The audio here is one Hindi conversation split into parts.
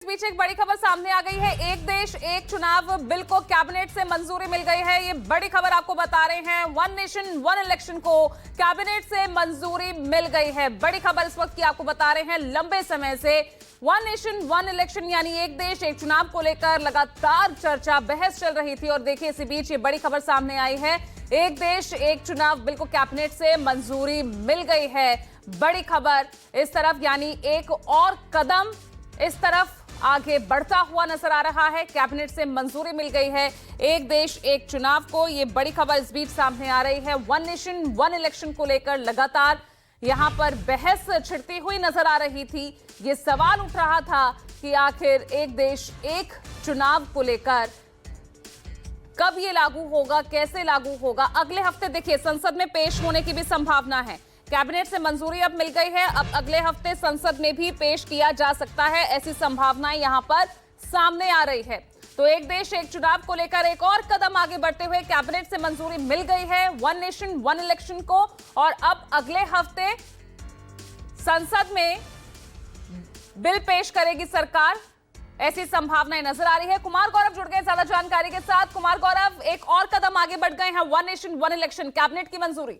इस बीच एक बड़ी खबर सामने आ गई है। एक देश एक चुनाव बिल को कैबिनेट से मंजूरी मिल गई है। ये बड़ी खबर आपको बता रहे हैं। वन नेशन वन इलेक्शन को कैबिनेट से मंजूरी मिल गई है। बड़ी खबर इस वक्त की आपको बता रहे हैं। लंबे समय से वन नेशन वन इलेक्शन यानी एक देश एक चुनाव को लेकर लगातार चर्चा बहस चल रही थी और देखिए इसी बीच ये बड़ी खबर सामने आई है। एक देश एक चुनाव बिल को कैबिनेट से मंजूरी मिल गई है। बड़ी खबर इस तरफ यानी एक और कदम इस तरफ आगे बढ़ता हुआ नजर आ रहा है। कैबिनेट से मंजूरी मिल गई है एक देश एक चुनाव को। ये बड़ी खबर इस बीच सामने आ रही है। वन नेशन वन इलेक्शन को लेकर लगातार यहां पर बहस छिड़ती हुई नजर आ रही थी। ये सवाल उठ रहा था कि आखिर एक देश एक चुनाव को लेकर कब ये लागू होगा, कैसे लागू होगा। अगले हफ्ते देखिए संसद में पेश होने की भी संभावना है। कैबिनेट से मंजूरी अब मिल गई है। अब अगले हफ्ते संसद में भी पेश किया जा सकता है, ऐसी संभावनाएं यहां पर सामने आ रही है। तो एक देश एक चुनाव को लेकर एक और कदम आगे बढ़ते हुए कैबिनेट से मंजूरी मिल गई है वन नेशन वन इलेक्शन को और अब अगले हफ्ते संसद में बिल पेश करेगी सरकार, ऐसी संभावनाएं नजर आ रही है। कुमार गौरव जुड़ गए ज्यादा जानकारी के साथ। कुमार गौरव, एक और कदम आगे बढ़ गए हैं one nation one election, cabinet की मंजूरी।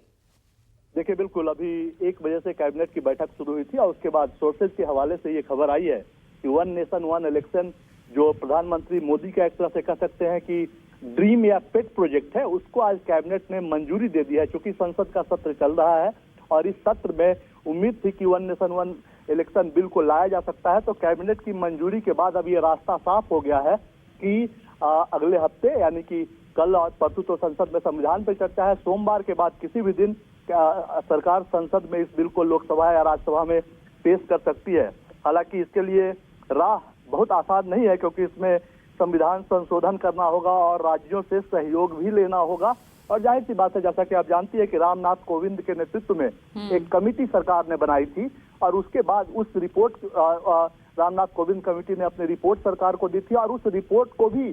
देखिए बिल्कुल, अभी 1 बजे से कैबिनेट की बैठक शुरू हुई थी और उसके बाद सोर्सेज के हवाले से ये खबर आई है कि वन नेशन वन इलेक्शन जो प्रधानमंत्री मोदी का एक तरह से कह सकते हैं कि ड्रीम या पेट प्रोजेक्ट है, उसको आज कैबिनेट ने मंजूरी दे दी है। चूंकि संसद का सत्र चल रहा है और इस सत्र में उम्मीद थी कि one nation one election bill को लाया जा सकता है, तो कैबिनेट की मंजूरी के बाद अब ये रास्ता साफ हो गया है कि अगले हफ्ते यानी कि कल और परसों तो संसद में संविधान पर चर्चा है, सोमवार के बाद किसी भी दिन सरकार संसद में इस बिल को लोकसभा या राज्यसभा में पेश कर सकती है। हालांकि इसके लिए राह बहुत आसान नहीं है क्योंकि इसमें संविधान संशोधन करना होगा और राज्यों से सहयोग भी लेना होगा। और जाहिर सी बात है, जैसा कि आप जानती है कि रामनाथ कोविंद के नेतृत्व में एक कमेटी सरकार ने बनाई थी और उसके बाद उस रिपोर्ट रामनाथ कोविंद कमेटी ने अपनी रिपोर्ट सरकार को दी थी और उस रिपोर्ट को भी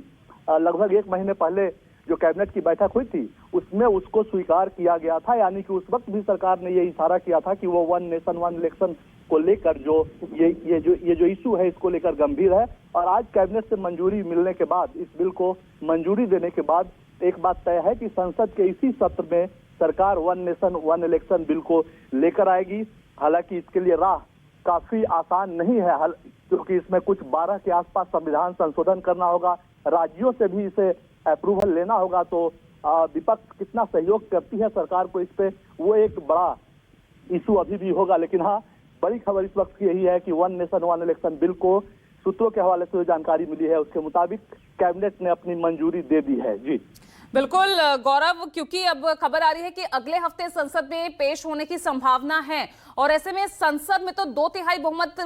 लगभग 1 महीने पहले जो कैबिनेट की बैठक हुई थी उसमें उसको स्वीकार किया गया था। यानी कि उस वक्त भी सरकार ने ये इशारा किया था कि वो वन नेशन वन इलेक्शन को लेकर जो ये इशू है इसको लेकर गंभीर है। और आज कैबिनेट से मंजूरी मिलने के बाद, इस बिल को मंजूरी देने के बाद एक बात तय है कि संसद के इसी सत्र में सरकार one nation one election bill को लेकर आएगी। हालांकि इसके लिए राह काफी आसान नहीं है क्योंकि इसमें कुछ 12 के आसपास संविधान संशोधन करना होगा, राज्यों से भी इसे अप्रूवल लेना होगा। तो विपक्ष कितना सहयोग करती है सरकार को इस पे, वो एक बड़ा इशू अभी भी होगा। लेकिन हाँ, बड़ी खबर इस वक्त की यही है कि one nation one election bill को सूत्रों के हवाले से जो जानकारी मिली है उसके मुताबिक कैबिनेट ने अपनी मंजूरी दे दी है। जी बिल्कुल गौरव, क्योंकि अब खबर आ रही है कि अगले हफ्ते संसद में पेश होने की संभावना है और ऐसे में संसद में तो 2/3 बहुमत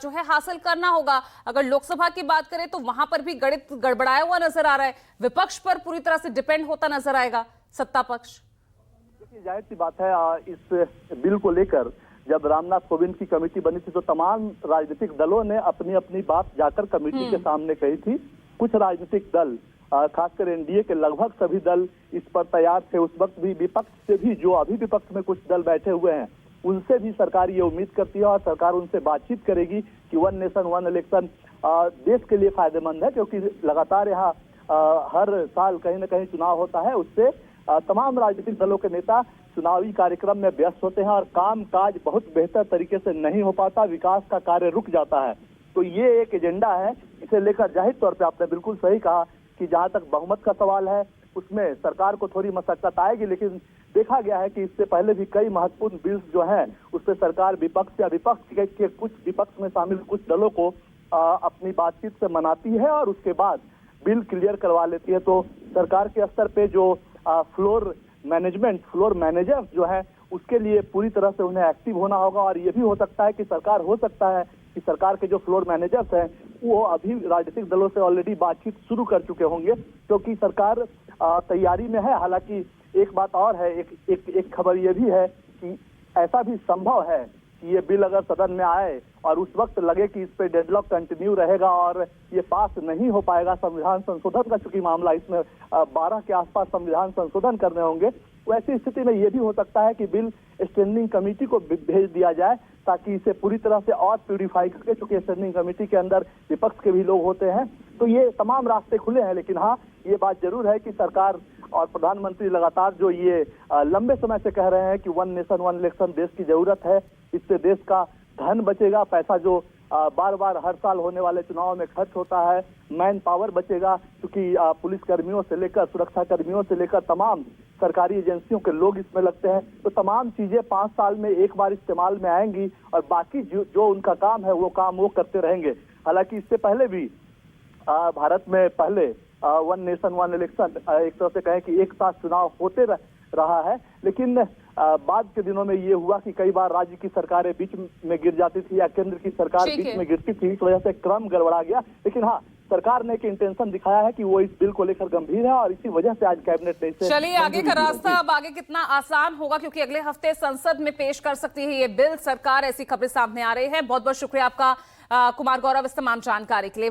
जो है हासिल करना होगा। अगर लोकसभा की बात करें तो वहां पर भी गणित गड़बड़ाया हुआ नजर आ रहा है। विपक्ष पर पूरी तरह से डिपेंड होता नजर आएगा सत्ता पक्ष। देखिए जाहिर सी बात है, इस बिल को लेकर जब रामनाथ कोविंद की कमेटी बनी थी तो तमाम राजनीतिक दलों ने अपनी अपनी बात जाकर कमेटी के सामने कही थी। कुछ राजनीतिक दल, खासकर एनडीए के लगभग सभी दल इस पर तैयार थे। उस वक्त भी विपक्ष से भी, जो अभी विपक्ष में कुछ दल बैठे हुए हैं, उनसे भी सरकार ये उम्मीद करती है और सरकार उनसे बातचीत करेगी कि वन नेशन वन इलेक्शन देश के लिए फायदेमंद है। क्योंकि लगातार यहाँ हर साल कहीं ना कहीं चुनाव होता है, उससे तमाम राजनीतिक दलों के नेता चुनावी कार्यक्रम में व्यस्त होते हैं और काम काज बहुत बेहतर तरीके से नहीं हो पाता, विकास का कार्य रुक जाता है। तो ये एक एजेंडा है, इसे लेकर जाहिर तौर पे आपने बिल्कुल सही कहा कि जहां तक बहुमत का सवाल है उसमें सरकार को थोड़ी मशक्कत आएगी। लेकिन देखा गया है कि इससे पहले भी कई महत्वपूर्ण बिल्स जो हैं उस पर सरकार विपक्ष या विपक्ष के कुछ विपक्ष में शामिल कुछ दलों को अपनी बातचीत से मनाती है और उसके बाद बिल क्लियर करवा लेती है। तो सरकार के स्तर पे जो फ्लोर मैनेजर जो है उसके लिए पूरी तरह से उन्हें एक्टिव होना होगा। और ये भी हो सकता है कि सरकार के जो फ्लोर मैनेजर्स हैं वो अभी राजनीतिक दलों से ऑलरेडी बातचीत शुरू कर चुके होंगे क्योंकि सरकार तैयारी में है। हालांकि एक बात और है, एक खबर ये भी है कि ऐसा भी संभव है कि ये बिल अगर सदन में आए और उस वक्त लगे कि इस पे डेडलॉक कंटिन्यू रहेगा और ये पास नहीं हो पाएगा संविधान संशोधन का, चूंकि मामला इसमें 12 के आसपास संविधान संशोधन करने होंगे, वैसी स्थिति में ये भी हो सकता है कि बिल स्टैंडिंग कमेटी को भेज दिया जाए ताकि इसे पूरी तरह से और प्यूरिफाई करके, चूंकि स्टैंडिंग कमेटी के अंदर विपक्ष के भी लोग होते हैं, तो ये तमाम रास्ते खुले हैं। लेकिन हाँ, ये बात जरूर है कि सरकार और प्रधानमंत्री लगातार जो ये लंबे समय से कह रहे हैं कि वन नेशन वन इलेक्शन देश की जरूरत है, इससे देश का धन बचेगा, पैसा जो बार बार हर साल होने वाले चुनाव में खर्च होता है, मैन पावर बचेगा, क्योंकि पुलिस कर्मियों से लेकर सुरक्षा कर्मियों से लेकर तमाम सरकारी एजेंसियों के लोग इसमें लगते हैं, तो तमाम चीजें 5 साल में एक बार इस्तेमाल में आएंगी और बाकी जो उनका काम है वो काम वो करते रहेंगे। हालांकि इससे पहले भी भारत में पहले वन नेशन वन इलेक्शन एक तरह से कहें कि एक साथ चुनाव होते रहा है, लेकिन बाद के दिनों में ये हुआ कि कई बार राज्य की सरकारें बीच में गिर जाती थी या केंद्र की सरकार बीच में गिरती थी, इस वजह से क्रम गड़बड़ा गया। लेकिन हाँ, सरकार ने एक इंटेंशन दिखाया है कि वो इस बिल को लेकर गंभीर है और इसी वजह से आज कैबिनेट ने इसे। चलिए, आगे का रास्ता अब आगे कितना आसान होगा, क्योंकि अगले हफ्ते संसद में पेश कर सकती है ये बिल सरकार, ऐसी खबरें सामने आ रही है। बहुत बहुत शुक्रिया आपका कुमार गौरव इस तमाम जानकारी के लिए।